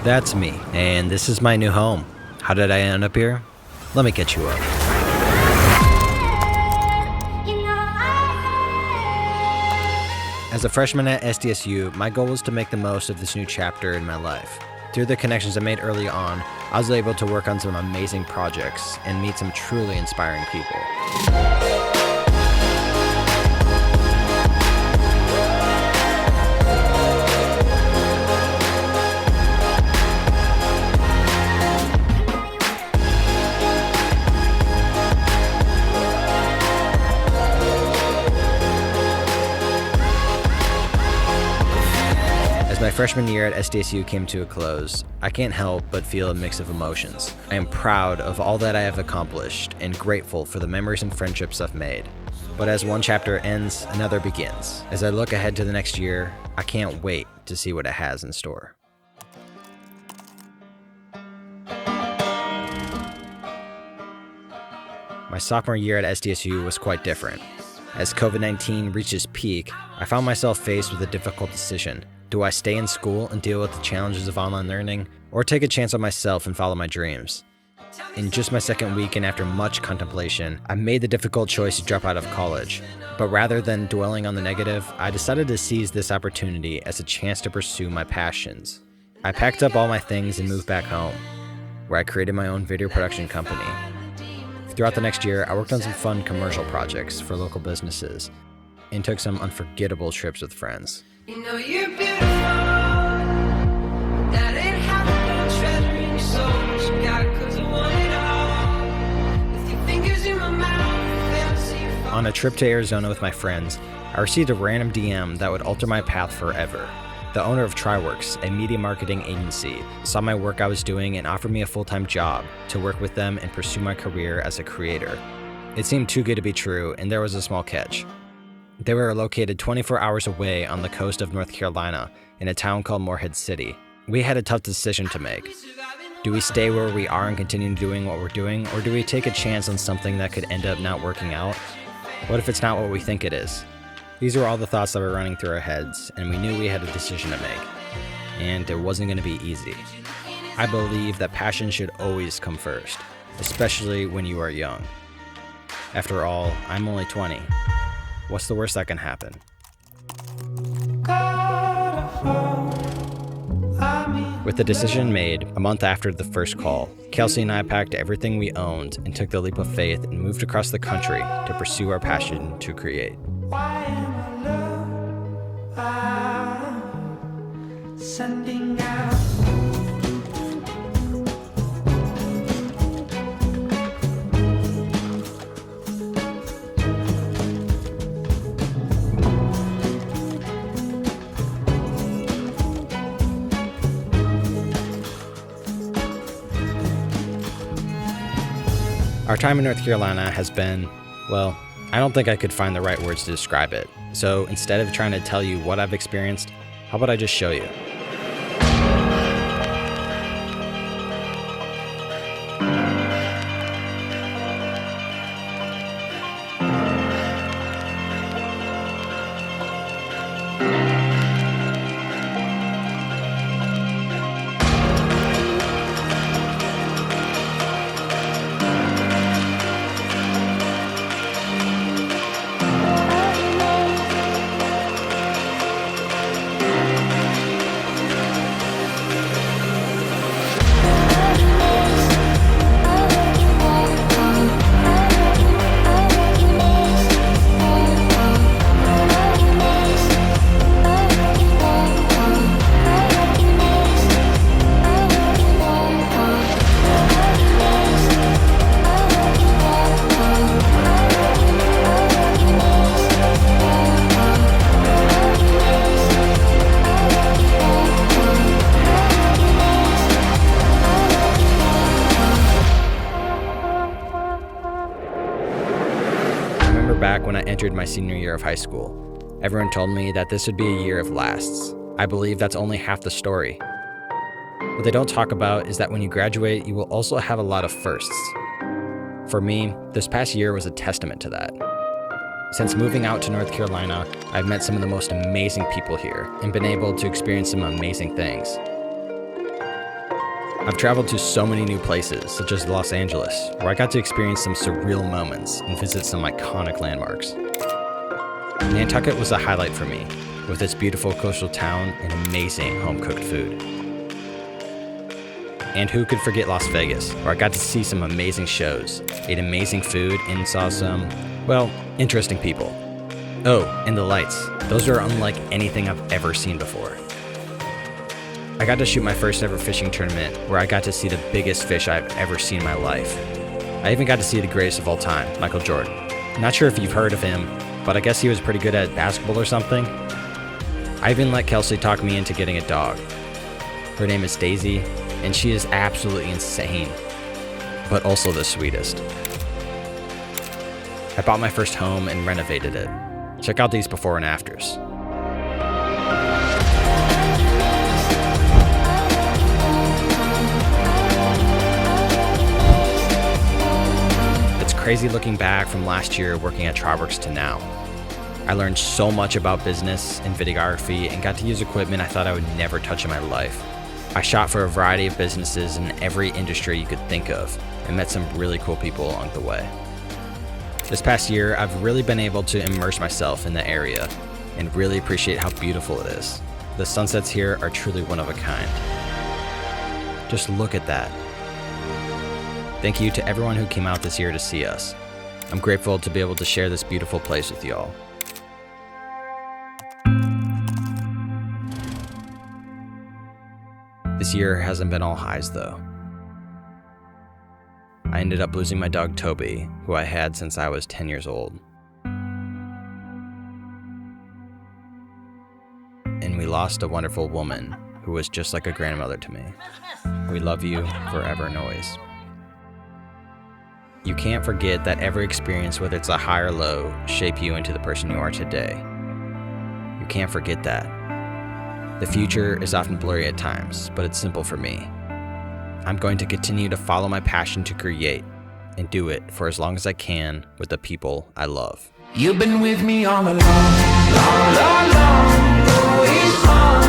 That's me, and this is my new home. How did I end up here? Let me get you up. As a freshman at SDSU, my goal was to make the most of this new chapter in my life. Through the connections I made early on, I was able to work on some amazing projects and meet some truly inspiring people. As my freshman year at SDSU came to a close, I can't help but feel a mix of emotions. I am proud of all that I have accomplished and grateful for the memories and friendships I've made. But as one chapter ends, another begins. As I look ahead to the next year, I can't wait to see what it has in store. My sophomore year at SDSU was quite different. As COVID-19 reached its peak, I found myself faced with a difficult decision. Do I stay in school and deal with the challenges of online learning, or take a chance on myself and follow my dreams? In just my second week and after much contemplation, I made the difficult choice to drop out of college. But rather than dwelling on the negative, I decided to seize this opportunity as a chance to pursue my passions. I packed up all my things and moved back home, where I created my own video production company. Throughout the next year, I worked on some fun commercial projects for local businesses and took some unforgettable trips with friends. You know you're beautiful. That ain't how to treasure in your soul. You got it 'cause I want it all. With your fingers in my mouth. On a trip to Arizona with my friends, I received a random DM that would alter my path forever. The owner of TriWorks, a media marketing agency, saw my work I was doing and offered me a full-time job to work with them and pursue my career as a creator. It seemed too good to be true, and there was a small catch. They were located 24 hours away on the coast of North Carolina in a town called Morehead City. We had a tough decision to make. Do we stay where we are and continue doing what we're doing, or do we take a chance on something that could end up not working out? What if it's not what we think it is? These were all the thoughts that were running through our heads, and we knew we had a decision to make. And it wasn't going to be easy. I believe that passion should always come first, especially when you are young. After all, I'm only 20. What's the worst that can happen? With the decision made, a month after the first call, Kelsey and I packed everything we owned and took the leap of faith and moved across the country to pursue our passion to create. Sending out. Our time in North Carolina has been, well, I don't think I could find the right words to describe it. So instead of trying to tell you what I've experienced, how about I just show you? Back when I entered my senior year of high school, everyone told me that this would be a year of lasts. I believe that's only half the story. What they don't talk about is that when you graduate, you will also have a lot of firsts. For me, this past year was a testament to that. Since moving out to North Carolina, I've met some of the most amazing people here and been able to experience some amazing things. I've traveled to so many new places, such as Los Angeles, where I got to experience some surreal moments and visit some iconic landmarks. Nantucket was a highlight for me, with its beautiful coastal town and amazing home-cooked food. And who could forget Las Vegas, where I got to see some amazing shows, ate amazing food, and saw some, well, interesting people. Oh, and the lights. Those are unlike anything I've ever seen before. I got to shoot my first ever fishing tournament, where I got to see the biggest fish I've ever seen in my life. I even got to see the greatest of all time, Michael Jordan. Not sure if you've heard of him, but I guess he was pretty good at basketball or something. I even let Kelsey talk me into getting a dog. Her name is Daisy, and she is absolutely insane, but also the sweetest. I bought my first home and renovated it. Check out these before and afters. It's crazy looking back from last year working at TriWorks to now. I learned so much about business and videography and got to use equipment I thought I would never touch in my life. I shot for a variety of businesses in every industry you could think of and met some really cool people along the way. This past year, I've really been able to immerse myself in the area and really appreciate how beautiful it is. The sunsets here are truly one of a kind. Just look at that. Thank you to everyone who came out this year to see us. I'm grateful to be able to share this beautiful place with y'all. This year hasn't been all highs though. I ended up losing my dog Toby, who I had since I was 10 years old. And we lost a wonderful woman who was just like a grandmother to me. We love you forever and always. You can't forget that every experience, whether it's a high or low, shape you into the person you are today. You can't forget that. The future is often blurry at times, but it's simple for me. I'm going to continue to follow my passion to create and do it for as long as I can with the people I love. You've been with me all along, long, long, long, always on.